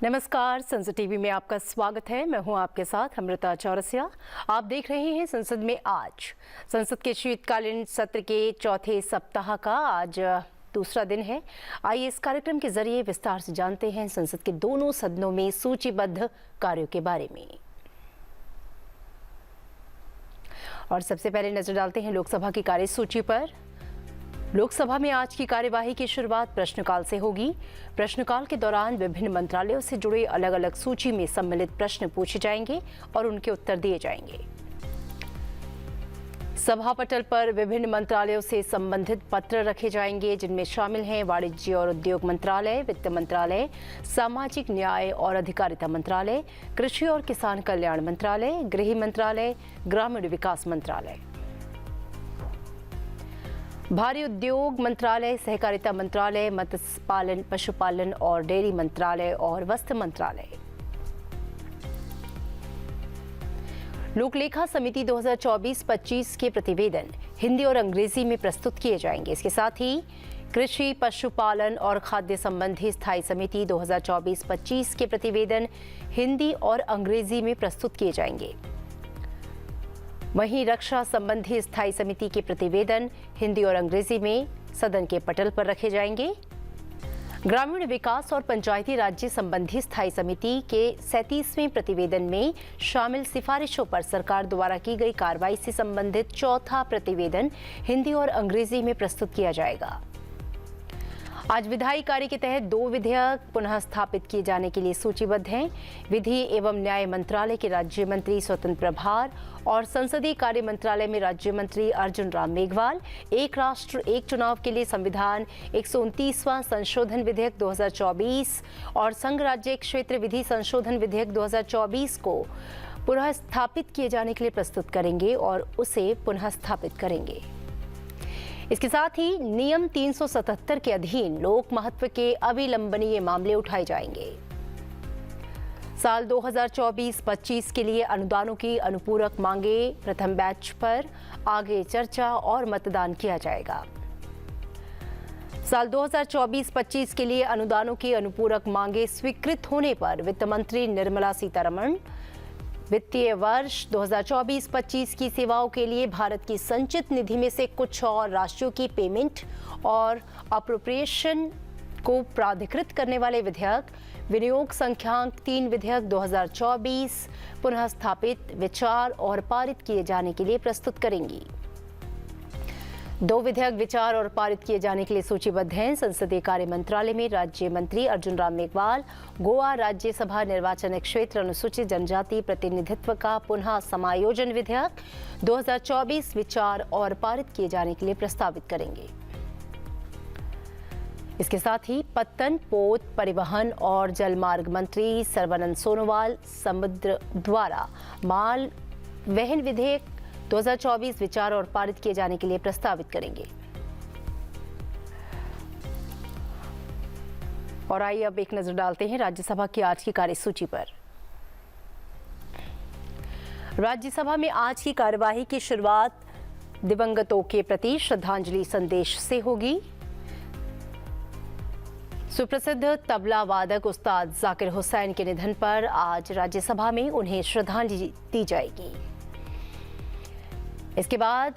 नमस्कार, संसद टीवी में आपका स्वागत है। मैं हूं आपके साथ अमृता चौरसिया। आप देख रहे हैं संसद में आज। संसद के शीतकालीन सत्र के चौथे सप्ताह का आज दूसरा दिन है। आइए इस कार्यक्रम के जरिए विस्तार से जानते हैं संसद के दोनों सदनों में सूचीबद्ध कार्यों के बारे में। और सबसे पहले नजर डालते हैं लोकसभा की कार्यसूची पर। लोकसभा में आज की कार्यवाही की शुरुआत प्रश्नकाल से होगी। प्रश्नकाल के दौरान विभिन्न मंत्रालयों से जुड़े अलग अलग सूची में सम्मिलित प्रश्न पूछे जाएंगे और उनके उत्तर दिए जाएंगे। सभा पटल पर विभिन्न मंत्रालयों से संबंधित पत्र रखे जाएंगे, जिनमें शामिल हैं वाणिज्य और उद्योग मंत्रालय, वित्त मंत्रालय, सामाजिक न्याय और अधिकारिता मंत्रालय, कृषि और किसान कल्याण मंत्रालय, गृह मंत्रालय, ग्रामीण विकास मंत्रालय, भारी उद्योग मंत्रालय, सहकारिता मंत्रालय, मत्स्य पालन, पशुपालन और डेयरी मंत्रालय और वस्त्र मंत्रालय। लोक लेखा समिति 2024-25 के प्रतिवेदन हिंदी और अंग्रेजी में प्रस्तुत किए जाएंगे। इसके साथ ही कृषि, पशुपालन और खाद्य संबंधी स्थायी समिति 2024-25 के प्रतिवेदन हिंदी और अंग्रेजी में प्रस्तुत किए जाएंगे। वहीं रक्षा संबंधी स्थायी समिति के प्रतिवेदन हिंदी और अंग्रेजी में सदन के पटल पर रखे जाएंगे। ग्रामीण विकास और पंचायती राज्य संबंधी स्थायी समिति के 37वें प्रतिवेदन में शामिल सिफारिशों पर सरकार द्वारा की गई कार्रवाई से संबंधित चौथा प्रतिवेदन हिंदी और अंग्रेजी में प्रस्तुत किया जाएगा। आज विधायी कार्य के तहत 2 विधेयक पुनः स्थापित किए जाने के लिए सूचीबद्ध हैं। विधि एवं न्याय मंत्रालय के राज्य मंत्री स्वतंत्र प्रभार और संसदीय कार्य मंत्रालय में राज्य मंत्री अर्जुन राम मेघवाल एक राष्ट्र एक चुनाव के लिए संविधान 129वां संशोधन विधेयक 2024 और संघ राज्य क्षेत्र विधि संशोधन विधेयक 2024 को पुनः स्थापित किए जाने के लिए प्रस्तुत करेंगे और उसे पुनः स्थापित करेंगे। इसके साथ ही नियम 377 के अधीन लोक महत्व के अविलंबनीय मामले उठाए जाएंगे। साल 2024-25 के लिए अनुदानों की अनुपूरक मांगे प्रथम बैच पर आगे चर्चा और मतदान किया जाएगा। साल 2024-25 के लिए अनुदानों की अनुपूरक मांगे स्वीकृत होने पर वित्त मंत्री निर्मला सीतारमण वित्तीय वर्ष 2024-25 की सेवाओं के लिए भारत की संचित निधि में से कुछ और राशियों की पेमेंट और अप्रोप्रिएशन को प्राधिकृत करने वाले विधेयक विनियोग संख्यांक 3 विधेयक 2024 पुनः स्थापित, विचार और पारित किए जाने के लिए प्रस्तुत करेंगी। 2 विधेयक विचार और पारित किए जाने के लिए सूचीबद्ध हैं। संसदीय कार्य मंत्रालय में राज्य मंत्री अर्जुन राम मेघवाल गोवा राज्यसभा निर्वाचन क्षेत्र अनुसूचित जनजाति प्रतिनिधित्व का पुनः समायोजन विधेयक 2024 विचार और पारित किए जाने के लिए प्रस्तावित करेंगे। इसके साथ ही पत्तन, पोत, परिवहन और जलमार्ग मंत्री सर्बानंद सोनोवाल समुद्र द्वारा माल वहन विधेयक 2024 विचार और पारित किए जाने के लिए प्रस्तावित करेंगे। और आइए अब एक नजर डालते हैं राज्यसभा की आज की कार्यसूची पर। राज्यसभा में आज की कार्यवाही की शुरुआत दिवंगतों के प्रति श्रद्धांजलि संदेश से होगी। सुप्रसिद्ध तबला वादक उस्ताद जाकिर हुसैन के निधन पर आज राज्यसभा में उन्हें श्रद्धांजलि दी जाएगी। इसके बाद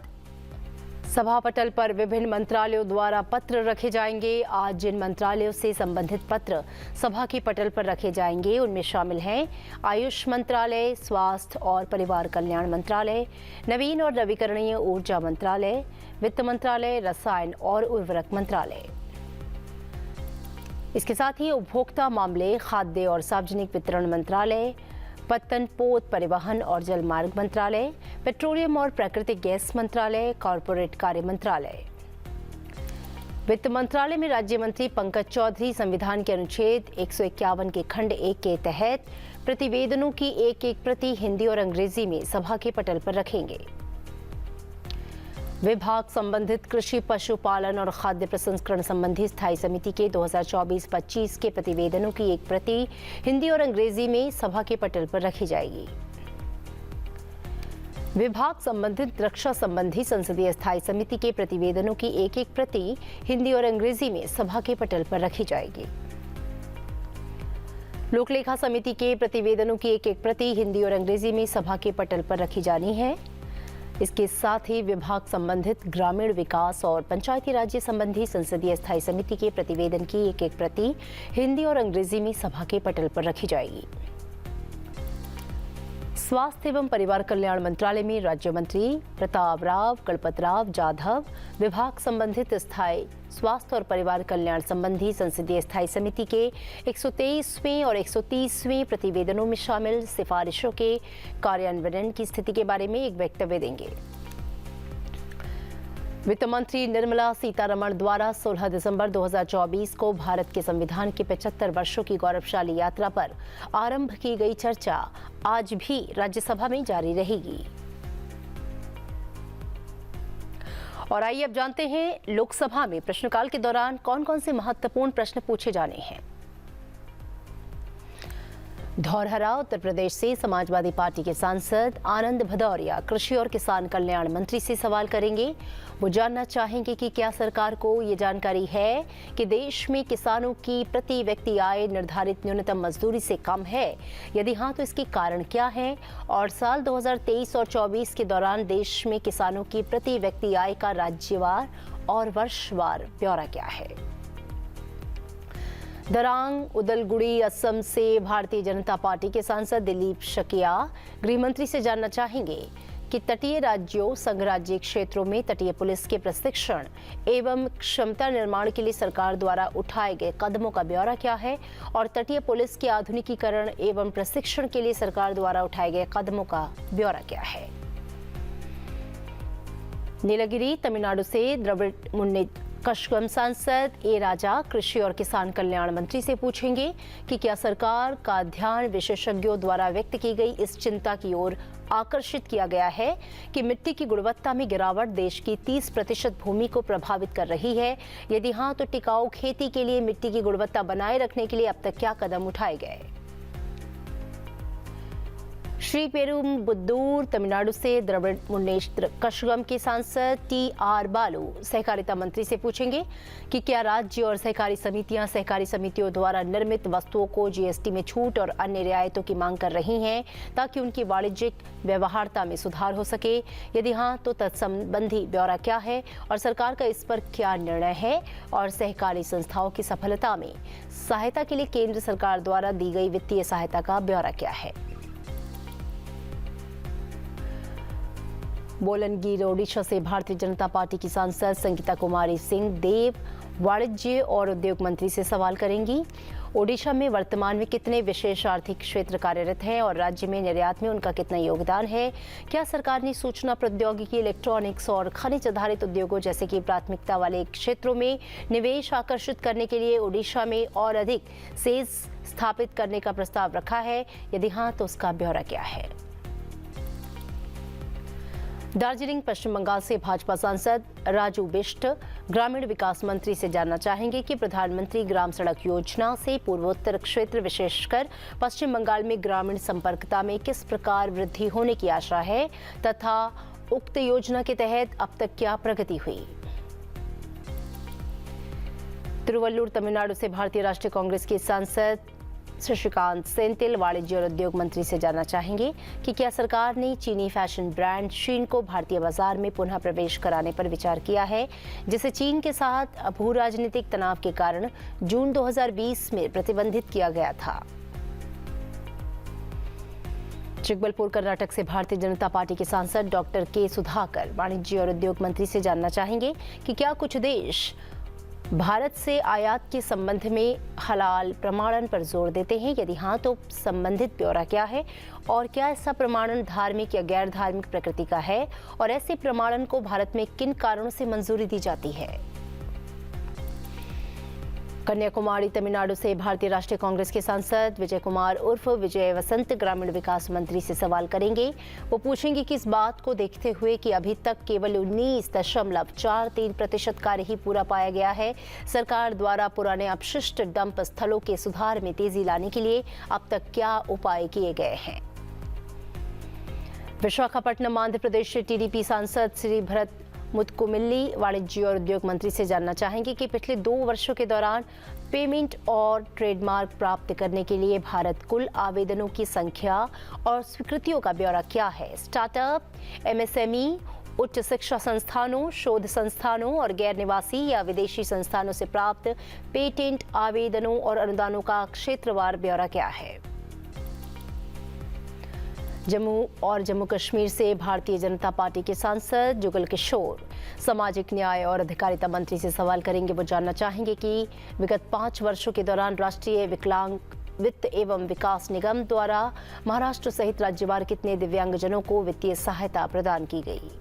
सभा पटल पर विभिन्न मंत्रालयों द्वारा पत्र रखे जाएंगे। आज जिन मंत्रालयों से संबंधित पत्र सभा के पटल पर रखे जाएंगे उनमें शामिल हैं आयुष मंत्रालय, स्वास्थ्य और परिवार कल्याण मंत्रालय, नवीन और नवीकरणीय ऊर्जा मंत्रालय, वित्त मंत्रालय, रसायन और उर्वरक मंत्रालय। इसके साथ ही उपभोक्ता मामले, खाद्य और सार्वजनिक वितरण मंत्रालय, पत्तन, पोत, परिवहन और जलमार्ग मंत्रालय, पेट्रोलियम और प्राकृतिक गैस मंत्रालय, कॉरपोरेट कार्य मंत्रालय। वित्त मंत्रालय में राज्य मंत्री पंकज चौधरी संविधान के अनुच्छेद 151 के खंड 1 के तहत प्रतिवेदनों की एक प्रति हिंदी और अंग्रेजी में सभा के पटल पर रखेंगे। विभाग संबंधित कृषि, पशुपालन और खाद्य प्रसंस्करण संबंधी स्थायी समिति के 2024-25 के प्रतिवेदनों की एक प्रति हिंदी और अंग्रेजी में सभा के पटल पर रखी जाएगी। विभाग संबंधित रक्षा संबंधी संसदीय स्थायी समिति के प्रतिवेदनों की एक प्रति हिंदी और अंग्रेजी में सभा के पटल पर रखी जाएगी। लोक लेखा समिति के प्रतिवेदनों की एक एक प्रति हिंदी और अंग्रेजी में सभा के पटल पर रखी जानी है। इसके साथ ही विभाग संबंधित ग्रामीण विकास और पंचायती राज्य संबंधी संसदीय स्थायी समिति के प्रतिवेदन की एक एक प्रति हिंदी और अंग्रेजी में सभा के पटल पर रखी जाएगी। स्वास्थ्य एवं परिवार कल्याण मंत्रालय में राज्य मंत्री प्रताप राव गणपतराव जाधव विभाग संबंधित स्थायी स्वास्थ्य और परिवार कल्याण संबंधी संसदीय स्थायी समिति के 123वें और 130वें प्रतिवेदनों में शामिल सिफारिशों के कार्यान्वयन की स्थिति के बारे में एक वक्तव्य देंगे। वित्त मंत्री निर्मला सीतारमण द्वारा 16 दिसंबर 2024 को भारत के संविधान के 75 वर्षों की गौरवशाली यात्रा पर आरंभ की गई चर्चा आज भी राज्यसभा में जारी रहेगी। और आइए अब जानते हैं लोकसभा में प्रश्नकाल के दौरान कौन कौन से महत्वपूर्ण प्रश्न पूछे जाने हैं। धौरहरा उत्तर प्रदेश से समाजवादी पार्टी के सांसद आनंद भदौरिया कृषि और किसान कल्याण मंत्री से सवाल करेंगे। वो जानना चाहेंगे कि क्या सरकार को ये जानकारी है कि देश में किसानों की प्रति व्यक्ति आय निर्धारित न्यूनतम मजदूरी से कम है। यदि हाँ तो इसके कारण क्या है और साल 2023 और 24 के दौरान देश में किसानों की प्रति व्यक्ति आय का राज्यवार और वर्षवार ब्यौरा क्या है। दरांग उदलगुड़ी असम से भारतीय जनता पार्टी के सांसद दिलीप शकिया गृह मंत्री से जानना चाहेंगे कि तटीय राज्यों संघ राज्य क्षेत्रों में तटीय पुलिस के प्रशिक्षण एवं क्षमता निर्माण के लिए सरकार द्वारा उठाए गए कदमों का ब्यौरा क्या है और तटीय पुलिस के आधुनिकीकरण एवं प्रशिक्षण के लिए सरकार द्वारा उठाए गए कदमों का ब्यौरा क्या है। नीलगिरी तमिलनाडु से द्रविड़ मुन्नेत्र कशगम सांसद ए राजा कृषि और किसान कल्याण मंत्री से पूछेंगे कि क्या सरकार का ध्यान विशेषज्ञों द्वारा व्यक्त की गई इस चिंता की ओर आकर्षित किया गया है कि मिट्टी की गुणवत्ता में गिरावट देश की 30% भूमि को प्रभावित कर रही है। यदि हाँ तो टिकाऊ खेती के लिए मिट्टी की गुणवत्ता बनाए रखने के लिए अब तक क्या कदम उठाए गए। श्री पेरुम्बुदूर तमिलनाडु से द्रविड़ मुन्नेत्र कशगम के सांसद टी.आर. बालू सहकारिता मंत्री से पूछेंगे कि क्या राज्य और सहकारी समितियां सहकारी समितियों द्वारा निर्मित वस्तुओं को जीएसटी में छूट और अन्य रियायतों की मांग कर रही हैं ताकि उनकी वाणिज्यिक व्यवहार्यता में सुधार हो सके। यदि हाँ तो तत्संबंधी ब्यौरा क्या है और सरकार का इस पर क्या निर्णय है और सहकारी संस्थाओं की सफलता में सहायता के लिए केंद्र सरकार द्वारा दी गई वित्तीय सहायता का ब्यौरा क्या है। बोलनगीर ओडिशा से भारतीय जनता पार्टी की सांसद संगीता कुमारी सिंह देव वाणिज्य और उद्योग मंत्री से सवाल करेंगी। ओडिशा में वर्तमान में कितने विशेष आर्थिक क्षेत्र कार्यरत हैं और राज्य में निर्यात में उनका कितना योगदान है। क्या सरकार ने सूचना प्रौद्योगिकी इलेक्ट्रॉनिक्स और खनिज आधारित उद्योगों जैसे कि प्राथमिकता वाले क्षेत्रों में निवेश आकर्षित करने के लिए ओडिशा में और अधिक सेज स्थापित करने का प्रस्ताव रखा है। यदि हाँ तो उसका ब्यौरा क्या है। दार्जिलिंग पश्चिम बंगाल से भाजपा सांसद राजू बिष्ट ग्रामीण विकास मंत्री से जानना चाहेंगे कि प्रधानमंत्री ग्राम सड़क योजना से पूर्वोत्तर क्षेत्र विशेषकर पश्चिम बंगाल में ग्रामीण संपर्कता में किस प्रकार वृद्धि होने की आशा है तथा उक्त योजना के तहत अब तक क्या प्रगति हुई। तिरुवल्लुर तमिलनाडु से भारतीय राष्ट्रीय कांग्रेस के सांसद शशिकांत सेंथिल वाणिज्य और उद्योग मंत्री से जानना चाहेंगे कि क्या सरकार ने चीनी फैशन ब्रांड शीन को भारतीय बाजार में पुनः प्रवेश कराने पर विचार किया है, जिसे चीन के साथ भू राजनीतिक तनाव के कारण जून 2020 में प्रतिबंधित किया गया था। चिकबलपुर कर्नाटक से भारतीय जनता पार्टी के सांसद डॉक्टर के सुधाकर वाणिज्य और उद्योग मंत्री से जानना चाहेंगे कि क्या कुछ देश भारत से आयात के संबंध में हलाल प्रमाणन पर जोर देते हैं। यदि हाँ तो संबंधित ब्यौरा क्या है और क्या ऐसा प्रमाणन धार्मिक या गैर धार्मिक प्रकृति का है और ऐसे प्रमाणन को भारत में किन कारणों से मंजूरी दी जाती है। कन्याकुमारी तमिलनाडु से भारतीय राष्ट्रीय कांग्रेस के सांसद विजय कुमार उर्फ विजय वसंत ग्रामीण विकास मंत्री से सवाल करेंगे। वो पूछेंगे कि इस बात को देखते हुए कि अभी तक केवल 19.43% कार्य ही पूरा पाया गया है, सरकार द्वारा पुराने अपशिष्ट डंप स्थलों के सुधार में तेजी लाने के लिए अब तक क्या उपाय किए गए हैं। विशाखापट्टनम आंध्र प्रदेश से टीडीपी सांसद श्री भरत मुतकुमिल्ली वाणिज्य और उद्योग मंत्री से जानना चाहेंगे कि पिछले 2 वर्षों के दौरान पेमेंट और ट्रेडमार्क प्राप्त करने के लिए भारत कुल आवेदनों की संख्या और स्वीकृतियों का ब्यौरा क्या है। स्टार्टअप, एमएसएमई, उच्च शिक्षा संस्थानों, शोध संस्थानों और गैर निवासी या विदेशी संस्थानों से प्राप्त पेटेंट आवेदनों और अनुदानों का क्षेत्रवार ब्यौरा क्या है। जम्मू और जम्मू कश्मीर से भारतीय जनता पार्टी के सांसद जुगल किशोर सामाजिक न्याय और अधिकारिता मंत्री से सवाल करेंगे। वो जानना चाहेंगे कि विगत 5 वर्षों के दौरान राष्ट्रीय विकलांग वित्त एवं विकास निगम द्वारा महाराष्ट्र सहित राज्यवार कितने दिव्यांगजनों को वित्तीय सहायता प्रदान की गई।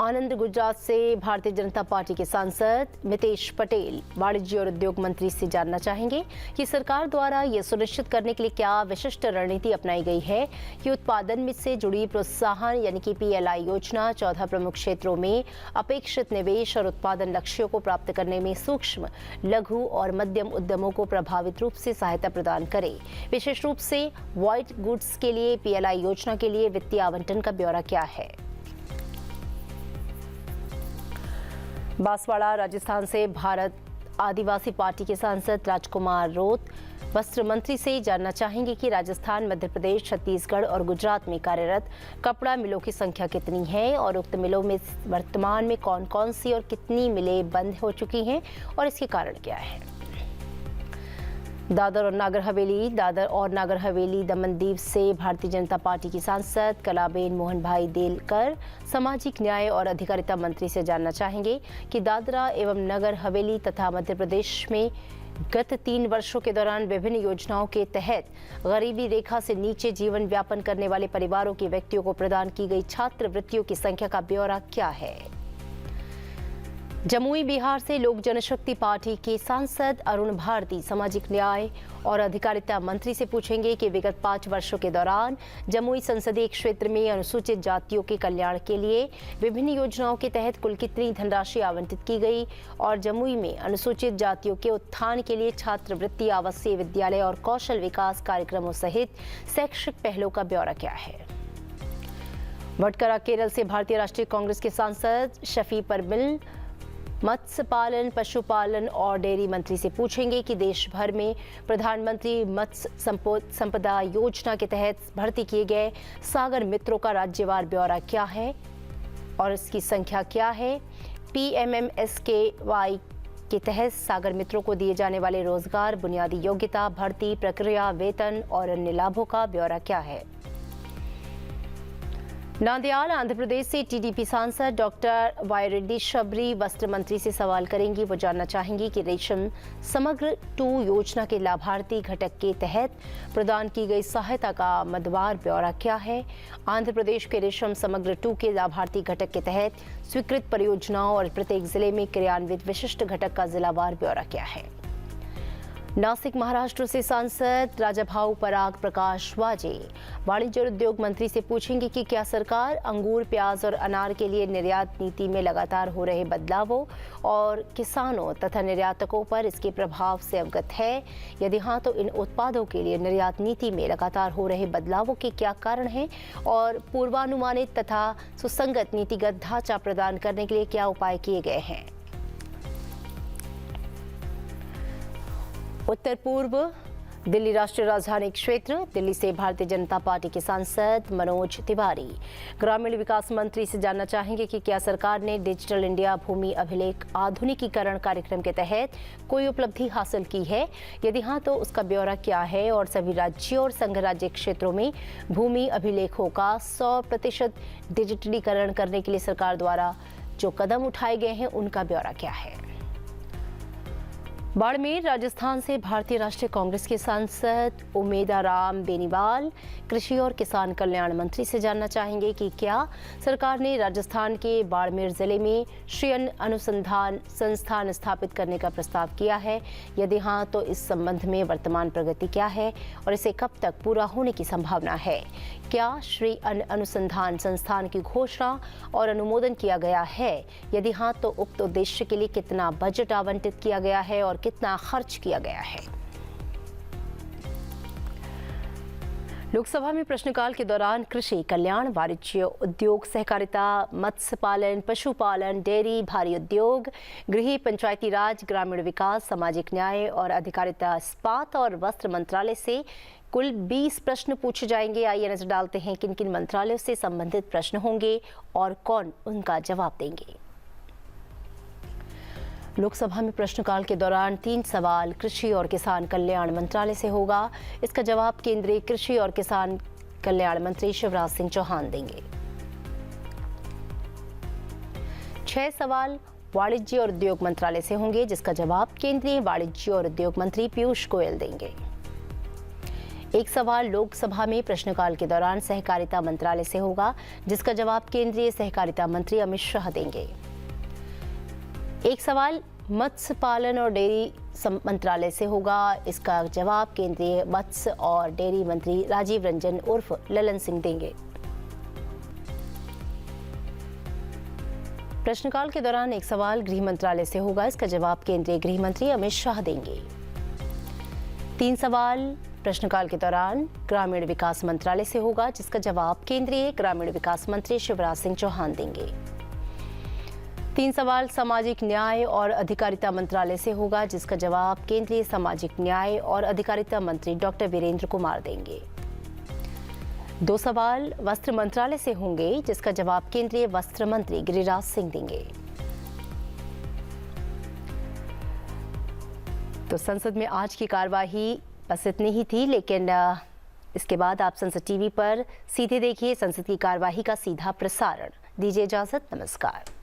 आनंद गुजरात से भारतीय जनता पार्टी के सांसद मितेश पटेल वाणिज्य और उद्योग मंत्री से जानना चाहेंगे कि सरकार द्वारा ये सुनिश्चित करने के लिए क्या विशिष्ट रणनीति अपनाई गई है कि उत्पादन में से जुड़ी प्रोत्साहन यानी कि पीएलआई योजना 14 प्रमुख क्षेत्रों में अपेक्षित निवेश और उत्पादन लक्ष्यों को प्राप्त करने में सूक्ष्म, लघु और मध्यम उद्यमों को प्रभावित रूप से सहायता प्रदान करे। विशेष रूप से व्हाइट गुड्स के लिए पीएलआई योजना के लिए वित्तीय आवंटन का ब्यौरा क्या है। बांसवाड़ा राजस्थान से भारत आदिवासी पार्टी के सांसद राजकुमार रोत वस्त्र मंत्री से जानना चाहेंगे कि राजस्थान, मध्य प्रदेश, छत्तीसगढ़ और गुजरात में कार्यरत कपड़ा मिलों की संख्या कितनी है और उक्त मिलों में वर्तमान में कौन कौन सी और कितनी मिलें बंद हो चुकी हैं और इसके कारण क्या है। दादर और नागर हवेली दमनदीप से भारतीय जनता पार्टी की सांसद कलाबेन मोहन भाई देलकर सामाजिक न्याय और अधिकारिता मंत्री से जानना चाहेंगे कि दादरा एवं नगर हवेली तथा मध्य प्रदेश में गत 3 वर्षों के दौरान विभिन्न योजनाओं के तहत गरीबी रेखा से नीचे जीवन यापन करने वाले परिवारों के व्यक्तियों को प्रदान की गई छात्रवृत्तियों की संख्या का ब्यौरा क्या है। जमुई बिहार से लोक जनशक्ति पार्टी के सांसद अरुण भारती सामाजिक न्याय और अधिकारिता मंत्री से पूछेंगे कि विगत 5 वर्षों के दौरान जमुई संसदीय क्षेत्र में अनुसूचित जातियों के कल्याण के लिए विभिन्न योजनाओं के तहत कुल कितनी धनराशि आवंटित की गई और जमुई में अनुसूचित जातियों के उत्थान के लिए छात्रवृत्ति, आवासीय विद्यालय और कौशल विकास कार्यक्रमों सहित शैक्षिक पहलों का ब्यौरा क्या है। वडकरा केरल से भारतीय राष्ट्रीय कांग्रेस के सांसद शफी परमिल मत्स्य पालन, पशुपालन और डेयरी मंत्री से पूछेंगे कि देश भर में प्रधानमंत्री मत्स्य संपदा योजना के तहत भर्ती किए गए सागर मित्रों का राज्यवार ब्यौरा क्या है और इसकी संख्या क्या है। PMMSKY के तहत सागर मित्रों को दिए जाने वाले रोजगार, बुनियादी योग्यता, भर्ती प्रक्रिया, वेतन और अन्य लाभों का ब्यौरा क्या है। नांदयाल आंध्र प्रदेश से टीडीपी सांसद डॉक्टर वाई रेड्डी शबरी वस्त्र मंत्री से सवाल करेंगी। वो जानना चाहेंगी कि रेशम समग्र 2 योजना के लाभार्थी घटक के तहत प्रदान की गई सहायता का मदवार ब्यौरा क्या है। आंध्र प्रदेश के रेशम समग्र 2 के लाभार्थी घटक के तहत स्वीकृत परियोजनाओं और प्रत्येक जिले में क्रियान्वित विशिष्ट घटक का जिलावार ब्यौरा क्या है। नासिक महाराष्ट्र से सांसद राजाभाऊ पराग प्रकाश वाजे वाणिज्य और उद्योग मंत्री से पूछेंगे कि क्या सरकार अंगूर, प्याज और अनार के लिए निर्यात नीति में लगातार हो रहे बदलावों और किसानों तथा निर्यातकों पर इसके प्रभाव से अवगत है। यदि हाँ, तो इन उत्पादों के लिए निर्यात नीति में लगातार हो रहे बदलावों के क्या कारण हैं और पूर्वानुमानित तथा सुसंगत नीतिगत ढांचा प्रदान करने के लिए क्या उपाय किए गए हैं। उत्तर पूर्व दिल्ली राष्ट्रीय राजधानी क्षेत्र दिल्ली से भारतीय जनता पार्टी के सांसद मनोज तिवारी ग्रामीण विकास मंत्री से जानना चाहेंगे कि क्या सरकार ने डिजिटल इंडिया भूमि अभिलेख आधुनिकीकरण कार्यक्रम के तहत कोई उपलब्धि हासिल की है। यदि हाँ, तो उसका ब्यौरा क्या है और सभी राज्यों और संघ राज्य क्षेत्रों में भूमि अभिलेखों का 100% डिजिटलीकरण करने के लिए सरकार द्वारा जो कदम उठाए गए हैं उनका ब्यौरा क्या है। बाड़मेर राजस्थान से भारतीय राष्ट्रीय कांग्रेस के सांसद उमेदाराम बेनीवाल कृषि और किसान कल्याण मंत्री से जानना चाहेंगे कि क्या सरकार ने राजस्थान के बाड़मेर जिले में श्रेयन अनुसंधान संस्थान स्थापित करने का प्रस्ताव किया है। यदि हाँ, तो इस संबंध में वर्तमान प्रगति क्या है और इसे कब तक पूरा होने की संभावना है। क्या श्रेयन अनुसंधान संस्थान की घोषणा और अनुमोदन किया गया है। यदि हाँ, तो उक्त उद्देश्य के लिए कितना बजट आवंटित किया गया है और कितना खर्च किया गया है। लोकसभा में प्रश्नकाल के दौरान कृषि, कल्याण, वाणिज्य, उद्योग, सहकारिता, मत्स्य पालन, पशुपालन, डेयरी, भारी उद्योग, गृह, पंचायती राज, ग्रामीण विकास, सामाजिक न्याय और अधिकारिता, इस्पात और वस्त्र मंत्रालय से कुल 20 प्रश्न पूछे जाएंगे। आइए नजर डालते हैं किन किन मंत्रालयों से संबंधित प्रश्न होंगे और कौन उनका जवाब देंगे। लोकसभा में प्रश्नकाल के दौरान 3 सवाल कृषि और किसान कल्याण मंत्रालय से होगा। इसका जवाब केंद्रीय कृषि और किसान कल्याण मंत्री शिवराज सिंह चौहान देंगे। 6 सवाल वाणिज्य और उद्योग मंत्रालय से होंगे, जिसका जवाब केंद्रीय वाणिज्य और उद्योग मंत्री पीयूष गोयल देंगे। 1 सवाल लोकसभा में प्रश्नकाल के दौरान सहकारिता मंत्रालय से होगा, जिसका जवाब केंद्रीय सहकारिता मंत्री अमित शाह देंगे। 1 सवाल मत्स्य पालन और डेयरी मंत्रालय से होगा। इसका जवाब केंद्रीय मत्स्य और डेयरी मंत्री राजीव रंजन उर्फ ललन सिंह देंगे। प्रश्नकाल के दौरान 1 सवाल गृह मंत्रालय से होगा। इसका जवाब केंद्रीय गृह मंत्री अमित शाह देंगे। 3 सवाल प्रश्नकाल के दौरान ग्रामीण विकास मंत्रालय से होगा, जिसका जवाब केंद्रीय ग्रामीण विकास मंत्री शिवराज सिंह चौहान देंगे। 3 सवाल सामाजिक न्याय और अधिकारिता मंत्रालय से होगा, जिसका जवाब केंद्रीय सामाजिक न्याय और अधिकारिता मंत्री डॉक्टर वीरेंद्र कुमार देंगे। 2 सवाल वस्त्र मंत्रालय से होंगे, जिसका जवाब केंद्रीय वस्त्र मंत्री गिरिराज सिंह देंगे। तो संसद में आज की कार्यवाही बस इतनी ही थी, लेकिन इसके बाद आप संसद टीवी पर सीधे देखिए संसद की कार्यवाही का सीधा प्रसारण। दीजिए इजाजत, नमस्कार।